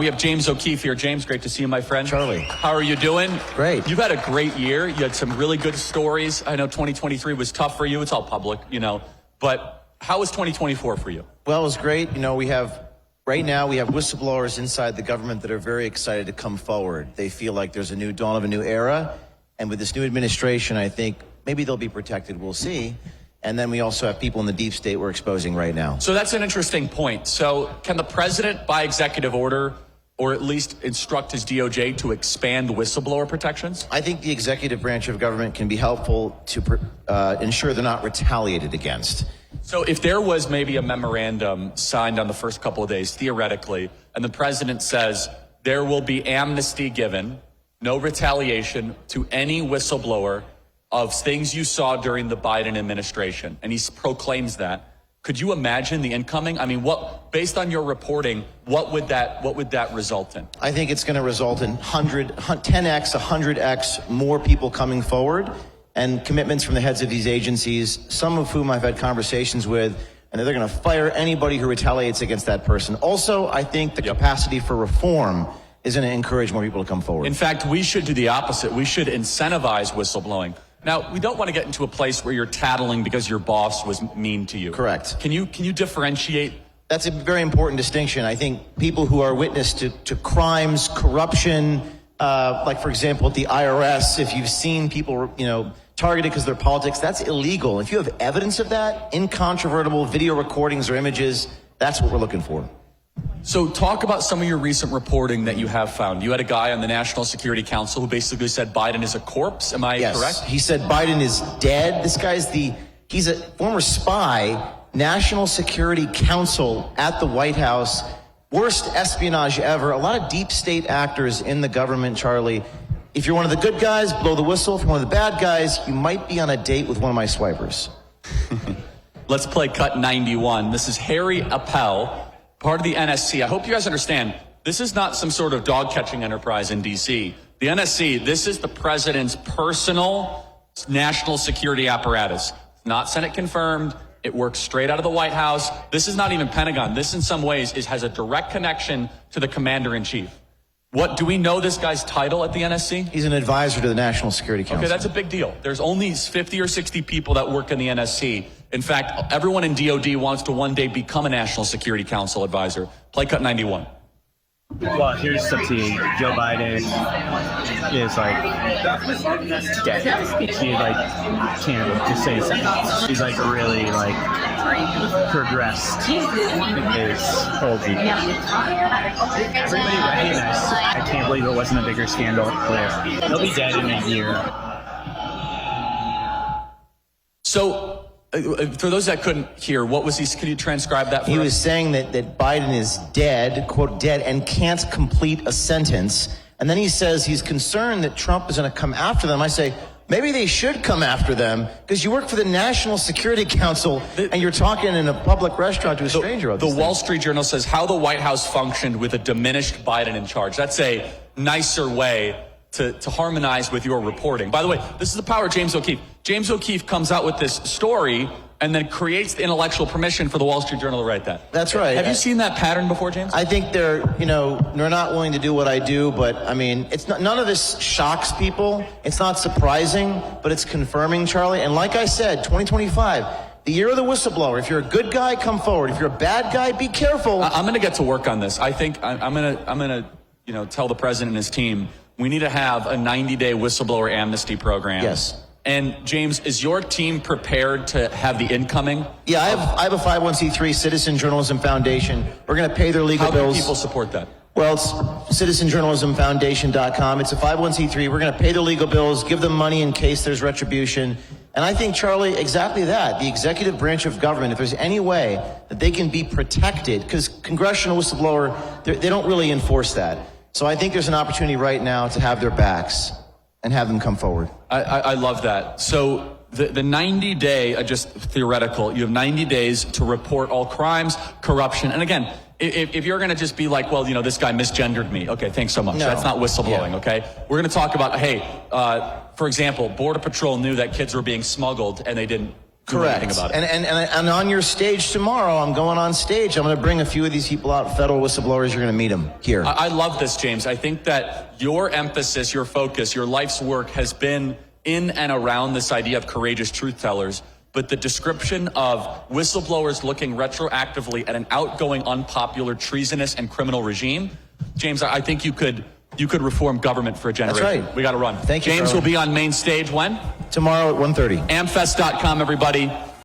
We have James O'Keefe here. James, great to see you, my friend. Charlie. How are you doing? Great. You've had a great year. You had some really good stories. I know 2023 was tough for you. It's all public, you know. But how was 2024 for you? Well, it was great. You know, right now we have whistleblowers inside the government that are very excited to come forward. They feel like there's a new dawn of a new era. And with this new administration, I think maybe they'll be protected. We'll see. And then we also have people in the deep state we're exposing right now. So that's an interesting point. So can the president, by executive order, or at least instruct his DOJ to expand whistleblower protections? I think the executive branch of government can be helpful to ensure they're not retaliated against. So if there was maybe a memorandum signed on the first couple of days, theoretically, and the president says there will be amnesty given, no retaliation to any whistleblower of things you saw during the Biden administration, and he proclaims that, could you imagine the incoming? I mean, based on your reporting, what would that result in? I think it's going to result in 10x, 100x more people coming forward, and commitments from the heads of these agencies, some of whom I've had conversations with, and they're going to fire anybody who retaliates against that person. Also, I think the capacity for reform is going to encourage more people to come forward. In fact, we should do the opposite. We should incentivize whistleblowing. Now, we don't want to get into a place where you're tattling because your boss was mean to you. Correct. Can you differentiate? That's a very important distinction. I think people who are witness to crimes, corruption, like, for example, at the IRS, if you've seen people, targeted because of their politics, that's illegal. If you have evidence of that, incontrovertible video recordings or images, that's what we're looking for. So talk about some of your recent reporting that you have found. You had a guy on the National Security Council who basically said Biden is a corpse. Am I correct? He said Biden is dead. This guy's he's a former spy, National Security Council at the White House. Worst espionage ever. A lot of deep state actors in the government, Charlie. If you're one of the good guys, blow the whistle. If you're one of the bad guys, you might be on a date with one of my swipers. Let's play cut 91. This is Harry Appel, part of the NSC. I hope you guys understand, this is not some sort of dog-catching enterprise in D.C. The NSC, this is the president's personal national security apparatus. It's not Senate confirmed. It works straight out of the White House. This is not even Pentagon. This, in some ways, has a direct connection to the commander-in-chief. Do we know this guy's title at the NSC? He's an advisor to the National Security Council. Okay, that's a big deal. There's only 50 or 60 people that work in the NSC. In fact, everyone in DOD wants to one day become a National Security Council advisor. Play cut 91. Well, here's the tea. Joe Biden is dead. He can't just say something. He's really progressed in his whole view. Everybody recognized. I can't believe it wasn't a bigger scandal. He'll be dead in a year. So, for those that couldn't hear, what was he? Can you transcribe that for us? He was saying that Biden is dead, quote, dead, and can't complete a sentence. And then he says he's concerned that Trump is going to come after them. I say, maybe they should come after them, because you work for the National Security Council and you're talking in a public restaurant to a stranger about this. The Wall Street Journal says how the White House functioned with a diminished Biden in charge. That's a nicer way to harmonize with your reporting. By the way, this is the power of James O'Keefe. James O'Keefe comes out with this story and then creates the intellectual permission for the Wall Street Journal to write that. That's right. Have you seen that pattern before, James? I think they're not willing to do what I do, but I mean, none of this shocks people. It's not surprising, but it's confirming, Charlie. And like I said, 2025, the year of the whistleblower. If you're a good guy, come forward. If you're a bad guy, be careful. I'm going to get to work on this. I think I'm going to tell the president and his team, we need to have a 90-day whistleblower amnesty program. Yes. And James, is your team prepared to have the incoming? Yeah, I have a 501c3 Citizen Journalism Foundation. We're going to pay their legal bills. How can people support that? Well, it's citizenjournalismfoundation.com. It's a 501c3. We're going to pay their legal bills, give them money in case there's retribution. And I think, Charlie, exactly that. The executive branch of government, if there's any way that they can be protected, because congressional whistleblower, they don't really enforce that. So I think there's an opportunity right now to have their backs and have them come forward. I love that. So the 90-day, just theoretical, you have 90 days to report all crimes, corruption. And again, if you're going to just be like, well, this guy misgendered me. Okay, thanks so much. No. That's not whistleblowing, okay? We're going to talk about, hey, for example, Border Patrol knew that kids were being smuggled and they didn't do Correct. anything about it. And on your stage tomorrow, I'm going on stage. I'm going to bring a few of these people out, federal whistleblowers. You're going to meet them here. I love this, James. I think that your emphasis, your focus, your life's work has been in and around this idea of courageous truth tellers. But the description of whistleblowers looking retroactively at an outgoing, unpopular, treasonous, and criminal regime, James, I think you could reform government for a generation. That's right. We got to run. Thank you, James Charlie. will be on main stage when? Tomorrow at 1:30. Amfest.com, everybody.